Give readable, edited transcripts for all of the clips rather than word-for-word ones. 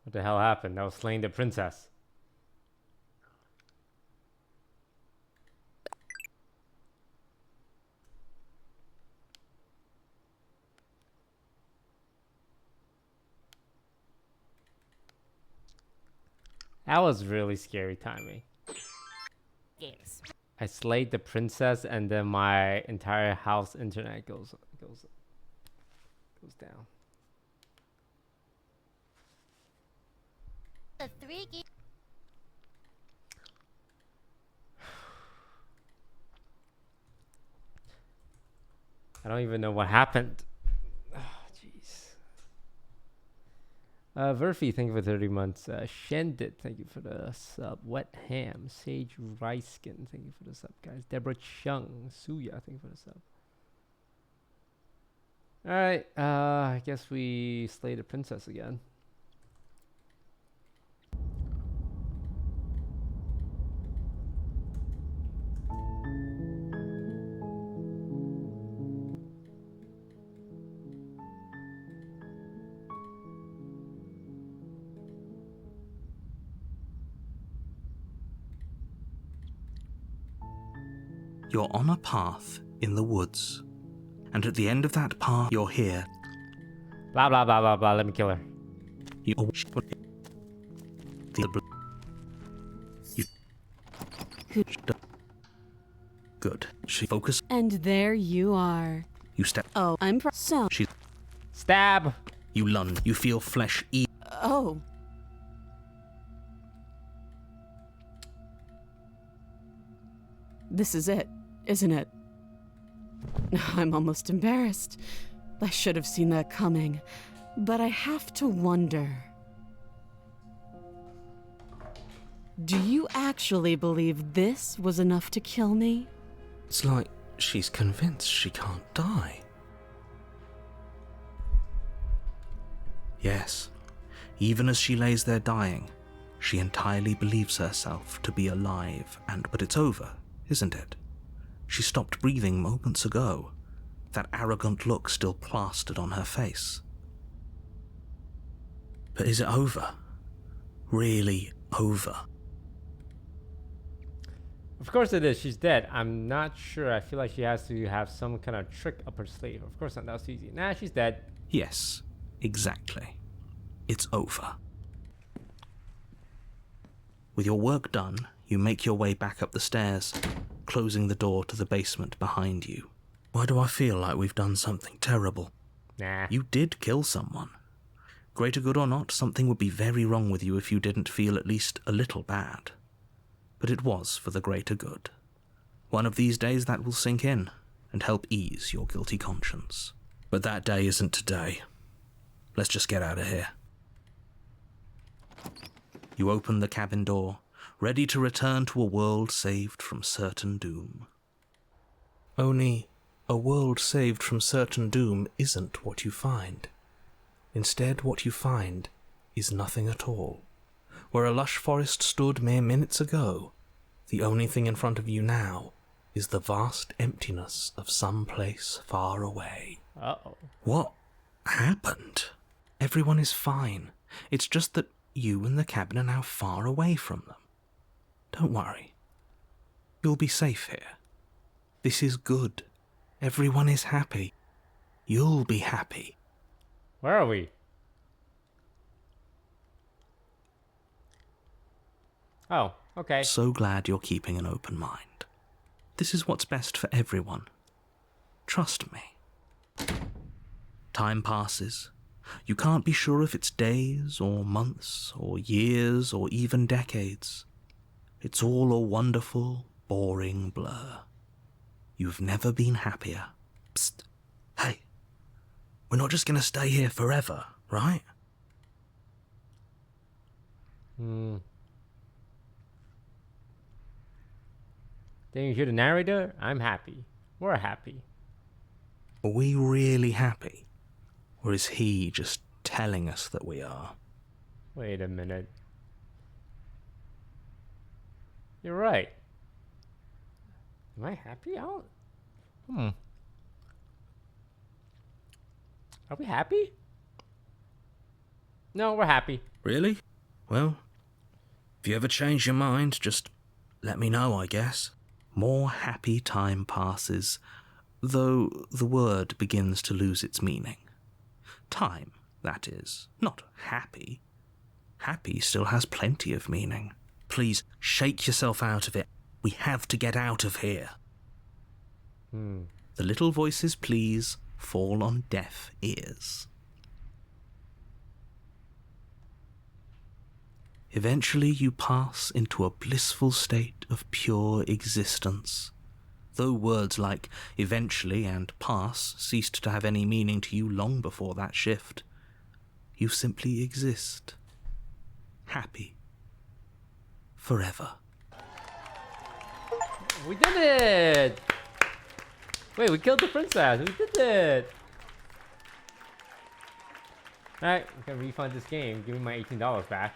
What the hell happened? I was slaying the princess. That was really scary timing. Games. I slayed the princess and then my entire house internet goes down. The 3 games. I don't even know what happened. Oh, jeez. Verfi, thank you for 30 months. Shendit, thank you for the sub. Wet Ham, Sage Rice Skin, thank you for the sub, guys. Deborah Chung, Suya, thank you for the sub. Alright, I guess we slay the princess again. You're on a path in the woods, and at the end of that path, you're here. Blah, blah, blah, blah, blah. Let me kill her. You good. She focus. And there you are. You step. Oh, I'm so. She. Stab. You lunge. You feel flesh eat. Oh. This is it, isn't it? I'm almost embarrassed. I should have seen that coming. But I have to wonder. Do you actually believe this was enough to kill me? It's like she's convinced she can't die. Yes, even as she lays there dying, she entirely believes herself to be alive, but it's over, isn't it? She stopped breathing moments ago, that arrogant look still plastered on her face. But is it over? Really over? Of course it is. She's dead. I'm not sure. I feel like she has to have some kind of trick up her sleeve. Of course not. That was easy. Nah, she's dead. Yes, exactly. It's over. With your work done, you make your way back up the stairs, closing the door to the basement behind you. Why do I feel like we've done something terrible? Nah. You did kill someone. Greater good or not, something would be very wrong with you if you didn't feel at least a little bad. But it was for the greater good. One of these days that will sink in and help ease your guilty conscience. But that day isn't today. Let's just get out of here. You open the cabin door, ready to return to a world saved from certain doom. Only, a world saved from certain doom isn't what you find. Instead, what you find is nothing at all. Where a lush forest stood mere minutes ago, the only thing in front of you now is the vast emptiness of some place far away. Uh-oh. What happened? Everyone is fine. It's just that you and the cabin are now far away from them. Don't worry. You'll be safe here. This is good. Everyone is happy. You'll be happy. Where are we? Oh, okay. So glad you're keeping an open mind. This is what's best for everyone. Trust me. Time passes. You can't be sure if it's days or months or years or even decades. It's all a wonderful, boring blur. You've never been happier. Psst. Hey. We're not just going to stay here forever, right? Then you hear the narrator? I'm happy. We're happy. Are we really happy? Or is he just telling us that we are? Wait a minute. You're right. Am I happy? I don't... Are we happy? No, we're happy. Really? Well, if you ever change your mind, just let me know, I guess. More happy time passes, though the word begins to lose its meaning. Time, that is, not happy. Happy still has plenty of meaning. Please, shake yourself out of it. We have to get out of here. The little voice's pleas fall on deaf ears. Eventually you pass into a blissful state of pure existence. Though words like eventually and pass ceased to have any meaning to you long before that shift, you simply exist. Happy. Forever. We did it! Wait, we killed the princess. We did it! Alright, I'm gonna refund this game. Give me my $18 back.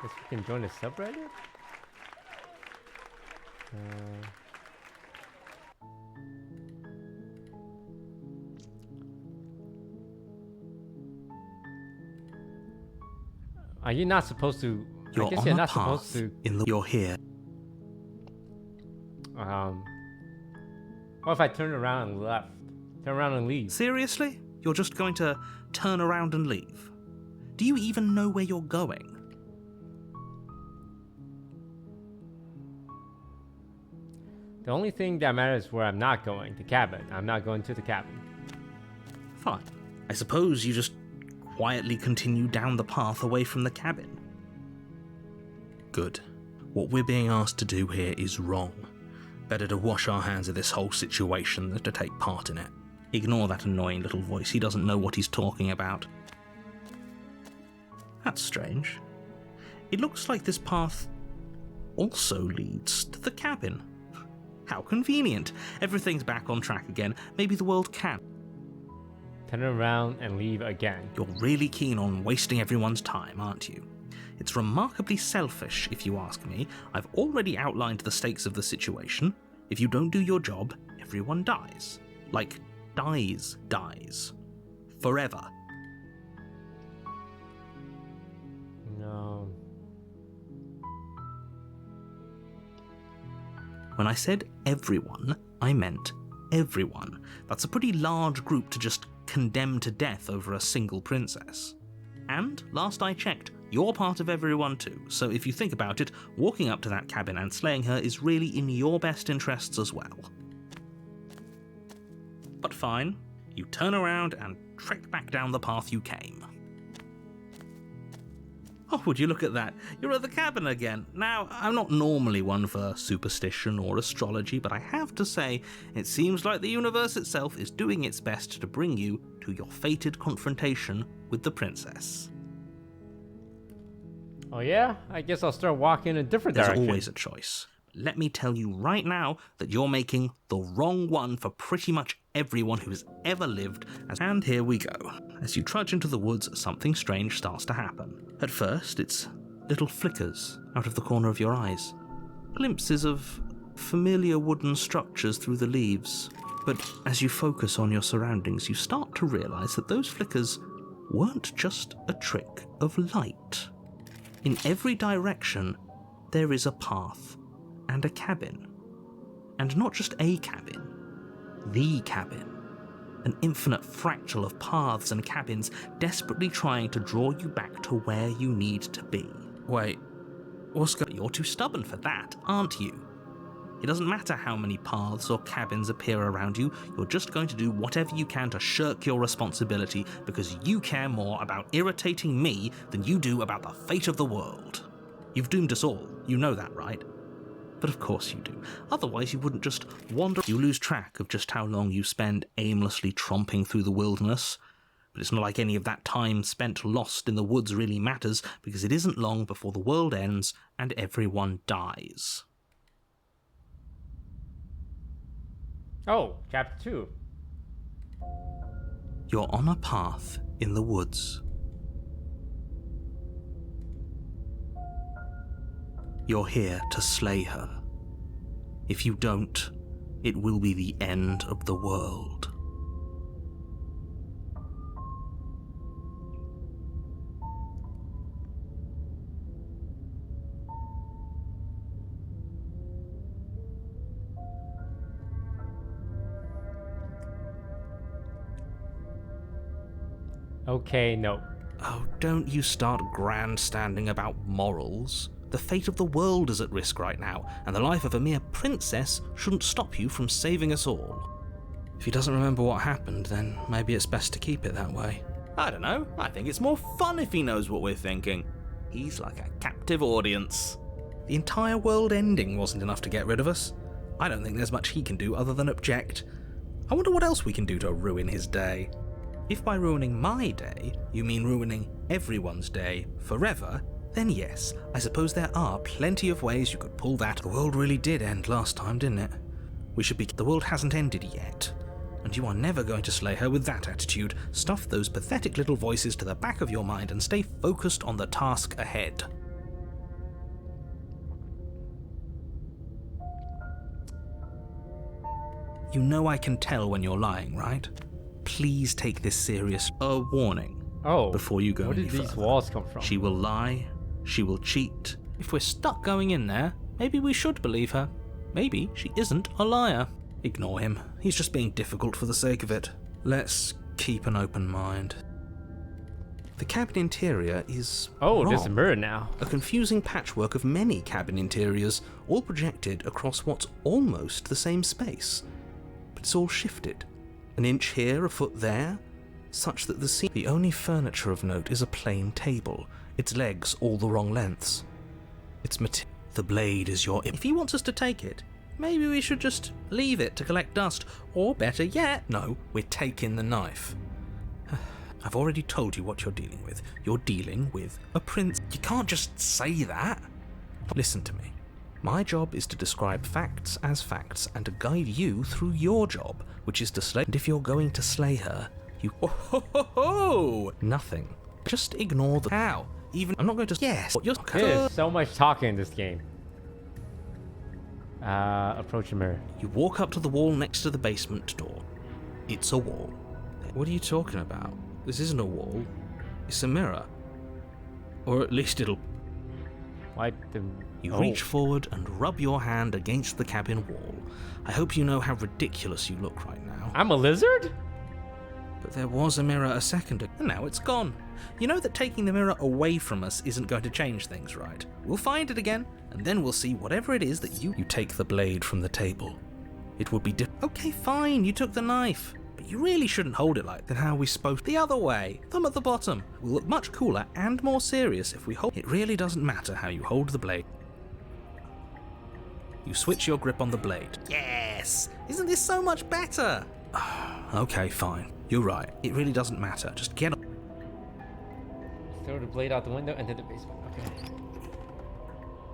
Guess we can join the subreddit? Are you not supposed to? You're I guess on you're a not path supposed to. you're here. What if I turn around and left? Turn around and leave? Seriously? You're just going to turn around and leave? Do you even know where you're going? The only thing that matters is where I'm not going. The cabin. I'm not going to the cabin. Fine. I suppose you just quietly continue down the path away from the cabin. Good. What we're being asked to do here is wrong. Better to wash our hands of this whole situation than to take part in it. Ignore that annoying little voice. He doesn't know what he's talking about. That's strange. It looks like this path also leads to the cabin. How convenient. Everything's back on track again. Maybe the world can. Turn around and leave again. You're really keen on wasting everyone's time, aren't you? It's remarkably selfish, if you ask me. I've already outlined the stakes of the situation. If you don't do your job, everyone dies. Like, dies. Forever. No. When I said everyone, I meant everyone. That's a pretty large group to just condemn to death over a single princess. And, last I checked, you're part of everyone too, so if you think about it, walking up to that cabin and slaying her is really in your best interests as well. But fine, you turn around and trek back down the path you came. Oh, would you look at that? You're at the cabin again. Now, I'm not normally one for superstition or astrology, but I have to say, it seems like the universe itself is doing its best to bring you to your fated confrontation with the princess. Oh yeah? I guess I'll start walking in a different There's direction. always a choice. Let me tell you right now that you're making the wrong one for pretty much everyone who has ever lived. And here we go. As you trudge into the woods, something strange starts to happen. At first, it's little flickers out of the corner of your eyes. Glimpses of familiar wooden structures through the leaves. But as you focus on your surroundings, you start to realize that those flickers weren't just a trick of light. In every direction, there is a path and a cabin. And not just a cabin, the cabin. An infinite fractal of paths and cabins desperately trying to draw you back to where you need to be. Wait, what's going on? You're too stubborn for that, aren't you? It doesn't matter how many paths or cabins appear around you, you're just going to do whatever you can to shirk your responsibility because you care more about irritating me than you do about the fate of the world. You've doomed us all, you know that, right? But of course you do. Otherwise you wouldn't just wander. You lose track of just how long you spend aimlessly tromping through the wilderness. But it's not like any of that time spent lost in the woods really matters, because it isn't long before the world ends and everyone dies. Oh, chapter 2. You're on a path in the woods. You're here to slay her. If you don't, it will be the end of the world. Okay, no. Oh, don't you start grandstanding about morals. The fate of the world is at risk right now, and the life of a mere princess shouldn't stop you from saving us all. If he doesn't remember what happened, then maybe it's best to keep it that way. I don't know. I think it's more fun if he knows what we're thinking. He's like a captive audience. The entire world ending wasn't enough to get rid of us. I don't think there's much he can do other than object. I wonder what else we can do to ruin his day. If by ruining my day, you mean ruining everyone's day forever, then yes, I suppose there are plenty of ways you could pull that. The world really did end last time, didn't it? The world hasn't ended yet. And you are never going to slay her with that attitude. Stuff those pathetic little voices to the back of your mind and stay focused on the task ahead. You know I can tell when you're lying, right? Please take this serious. A warning. Oh, before you go where any did these further. walls come from? She will lie. She will cheat. If we're stuck going in there, maybe we should believe her. Maybe she isn't a liar. Ignore him. He's just being difficult for the sake of it. Let's keep an open mind. The cabin interior is Oh, wrong. there's a mirror now. A confusing patchwork of many cabin interiors, all projected across what's almost the same space. But it's all shifted. An inch here, a foot there, such that the only furniture of note is a plain table, its legs all the wrong lengths. The blade is your... If he wants us to take it, maybe we should just leave it to collect dust. Or better yet, no, we're taking the knife. I've already told you what you're dealing with. You're dealing with a prince. You can't just say that. Listen to me. My job is to describe facts as facts and to guide you through your job, which is to slay. And if you're going to slay her, you... Nothing. Just ignore the... How? Even... I'm not going to... Yes. What you're... There's so much talking in this game. Approach the mirror. You walk up to the wall next to the basement door. It's a wall. What are you talking about? This isn't a wall. It's a mirror. Or at least it'll... Wipe the... You reach forward and rub your hand against the cabin wall. I hope you know how ridiculous you look right now. I'm a lizard? But there was a mirror a second ago, and now it's gone. You know that taking the mirror away from us isn't going to change things, right? We'll find it again, and then we'll see whatever it is that you take the blade from the table. It would be Okay, fine, you took the knife. But you really shouldn't hold it like that. Then how are we supposed... The other way. Thumb at the bottom. We'll look much cooler and more serious if we hold... It really doesn't matter how you hold the blade. You switch your grip on the blade. Yes! Isn't this so much better? Okay, fine. You're right. It really doesn't matter. Just get on. Throw the blade out the window and into the basement. Okay.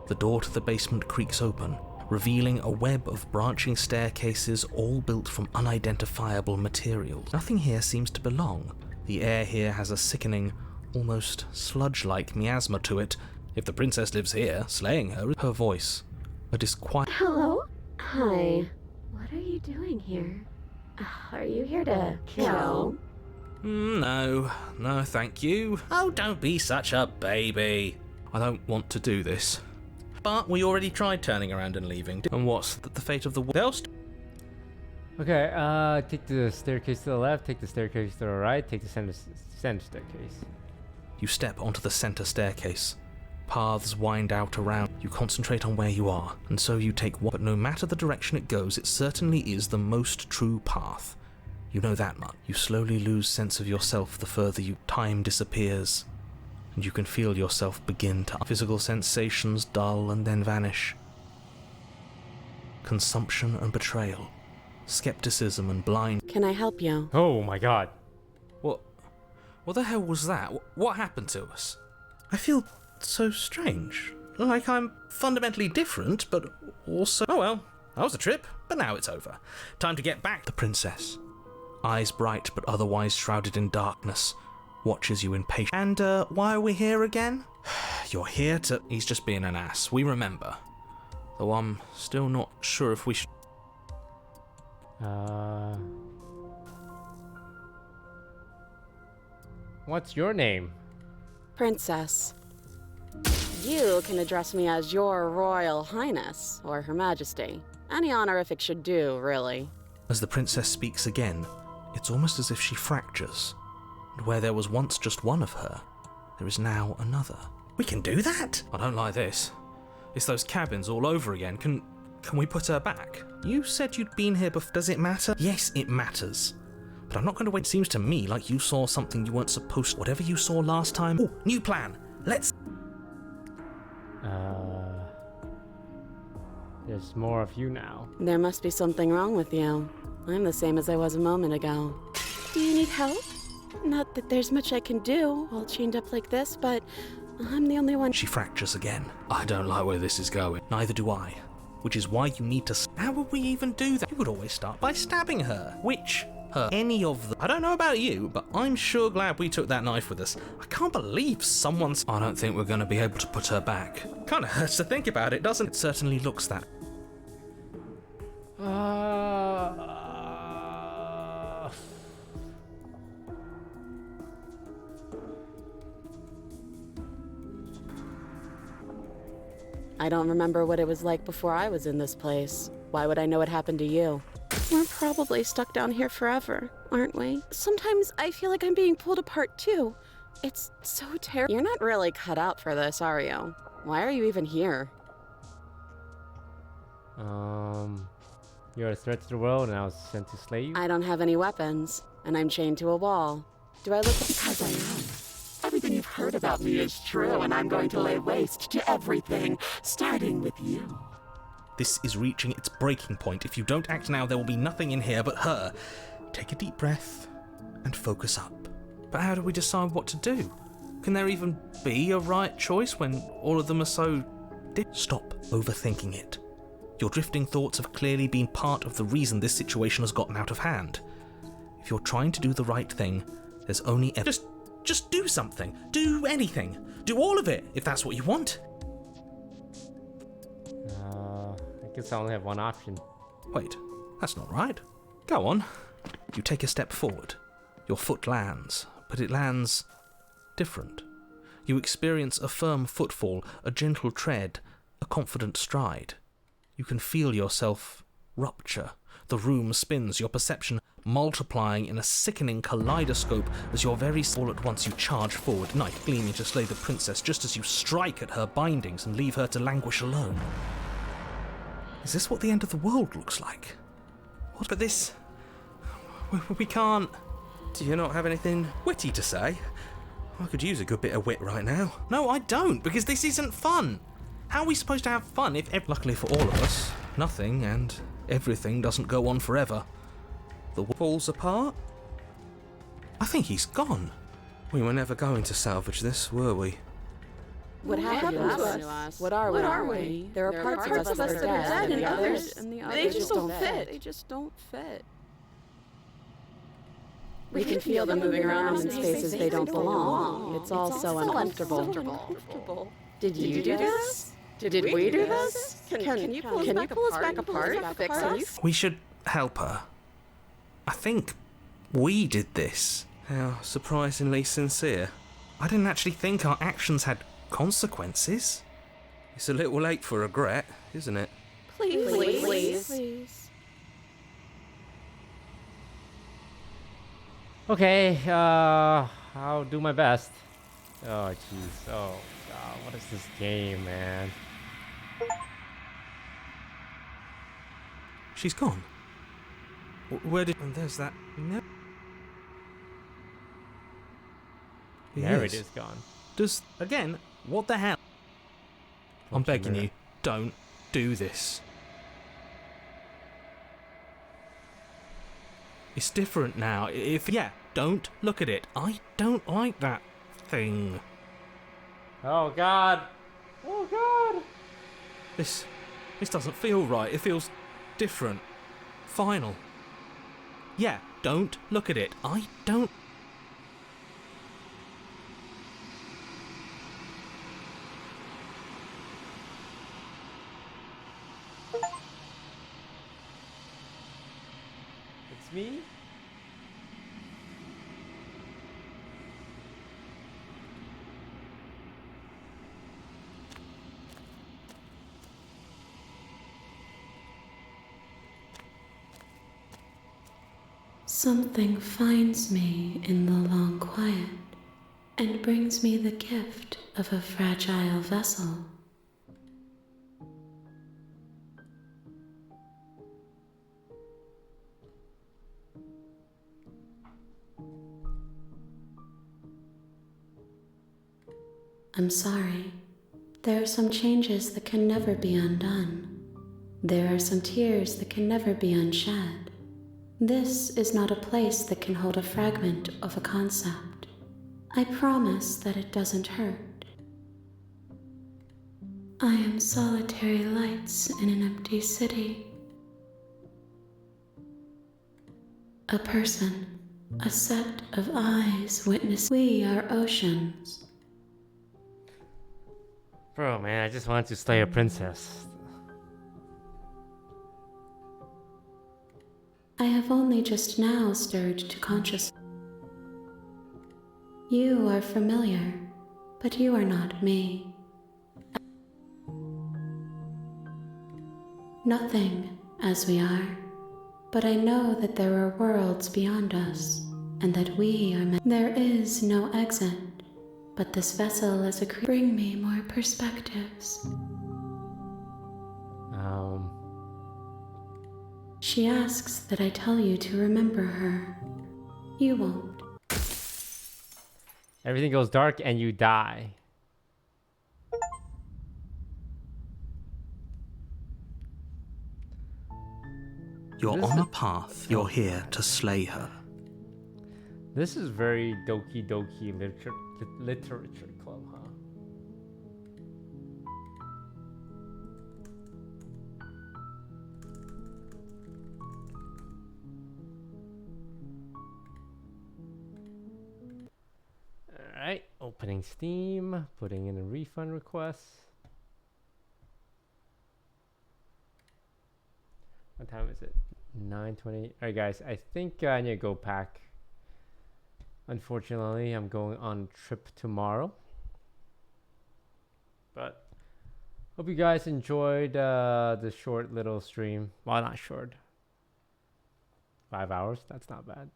The door to the basement creaks open, revealing a web of branching staircases all built from unidentifiable materials. Nothing here seems to belong. The air here has a sickening, almost sludge-like miasma to it. If the princess lives here, slaying her voice... A disquiet... Hello? Hi. What are you doing here? Are you here to kill? No, thank you. Oh, don't be such a baby. I don't want to do this. But we already tried turning around and leaving. And what's the fate of the world? Okay, take the staircase to the left, take the staircase to the right, take the center staircase. You step onto the center staircase. Paths wind out around. You concentrate on where you are, and so you take one. But no matter the direction it goes, it certainly is the most true path. You know that much. You slowly lose sense of yourself the further time disappears, and you can feel yourself begin to... Physical sensations dull and then vanish. Consumption and betrayal. Skepticism and blind... Can I help you? Oh my god. What the hell was that? What happened to us? I feel... so strange. Like I'm fundamentally different, but also... Oh well, That was a trip, but now it's over. Time to get back. The princess, eyes bright but otherwise shrouded in darkness, watches you impatient. And, why are we here again? You're here to... He's just being an ass, we remember. Though I'm still not sure if we should... What's your name? Princess. You can address me as Your Royal Highness, or Her Majesty. Any honorific should do, really. As the princess speaks again, it's almost as if she fractures. And where there was once just one of her, there is now another. We can do that? I don't like this. It's those cabins all over again. Can we put her back? You said you'd been here before. Does it matter? Yes, it matters. But I'm not going to wait. It seems to me like you saw something you weren't supposed to. Whatever you saw last time. Ooh, new plan. Let's... There's more of you now. There must be something wrong with you. I'm the same as I was a moment ago. Do you need help? Not that there's much I can do, all chained up like this, but I'm the only one. She fractures again. I don't like where this is going. Neither do I. Which is why you need to... How would we even do that? You would always start by stabbing her. Which... her. Any of them. I don't know about you, but I'm sure glad we took that knife with us. I can't believe someone's... I don't think we're going to be able to put her back. Kind of hurts to think about it, doesn't it? It certainly looks that. I don't remember what it was like before I was in this place. Why would I know what happened to you? We're probably stuck down here forever, aren't we? Sometimes I feel like I'm being pulled apart too. It's so terrible. You're not really cut out for this, are you? Why are you even here? You're a threat to the world and I was sent to slay you? I don't have any weapons, and I'm chained to a wall. Do I look... Because I am. Everything you've heard about me is true, and I'm going to lay waste to everything, starting with you. This is reaching its breaking point. If you don't act now, there will be nothing in here but her. Take a deep breath and focus up. But how do we decide what to do? Can there even be a right choice when all of them are so... Stop overthinking it. Your drifting thoughts have clearly been part of the reason this situation has gotten out of hand. If you're trying to do the right thing, there's only... Just do something. Do anything. Do all of it, if that's what you want. I guess I only have one option. Wait, that's not right. Go on. You take a step forward. Your foot lands, but it lands different. You experience a firm footfall, a gentle tread, a confident stride. You can feel yourself rupture. The room spins, your perception multiplying in a sickening kaleidoscope as your very soul at once you charge forward, knife gleaming to slay the princess just as you strike at her bindings and leave her to languish alone. Is this what the end of the world looks like? What? But this... We can't... Do you not have anything witty to say? I could use a good bit of wit right now. No, I don't, because this isn't fun. How are we supposed to have fun if... Luckily for all of us, nothing and everything doesn't go on forever. The world falls apart? I think he's gone. We were never going to salvage this, were we? What happened to us? What are we? There are parts of us that are dead, and others... They just don't fit. They just don't fit. We can feel them moving around in spaces they don't belong. It's all so uncomfortable. Did you do this? Did we do this? Can you pull us back apart? Fix us? We should help her. I think we did this. How surprisingly sincere. I didn't actually think our actions had consequences. It's a little late for regret, isn't it? Please. Okay, I'll do my best. Oh jeez, oh god, what is this game, man? She's gone. Where did... And there's that... Narrator is gone. Does... Again, what the hell? I'm begging you, don't do this. It's different now. If... Yeah, don't look at it. I don't like that thing. Oh god! Oh god! This doesn't feel right. It feels different, final. Yeah, don't look at it. I don't... It's me? Something finds me in the long quiet and brings me the gift of a fragile vessel. I'm sorry. There are some changes that can never be undone. There are some tears that can never be unshed. This is not a place that can hold a fragment of a concept. I promise that it doesn't hurt. I am solitary lights in an empty city. A person, a set of eyes witness. We are oceans. Bro, man, I just wanted to slay a princess. I have only just now stirred to consciousness. You are familiar, but you are not me. Nothing as we are, but I know that there are worlds beyond us, and that we are meant. There is no exit, but this vessel as a bring me more perspectives. She asks that I tell you to remember her. You won't. Everything goes dark and you die. You're on a path. You're here to slay her. This is very Doki Doki literature club, huh? Alright, opening Steam, putting in a refund request. What time is it? 9:20. Alright guys, I think I need to go pack. Unfortunately, I'm going on a trip tomorrow. But hope you guys enjoyed the short little stream. Well, not short. 5 hours, that's not bad.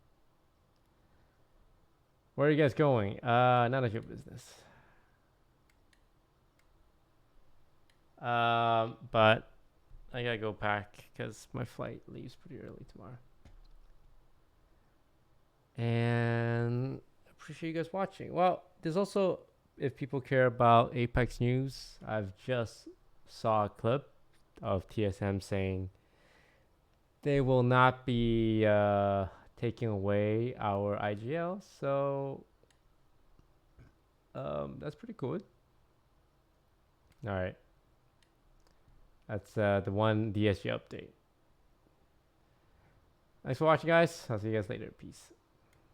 Where are you guys going? None of your business. But I gotta go pack because my flight leaves pretty early tomorrow. And appreciate you guys watching. Well, there's also, if people care about Apex news, I've just saw a clip of TSM saying they will not be taking away our IGL, so that's pretty cool. All right, that's the one DSG update. Thanks for watching, guys. I'll see you guys later. Peace.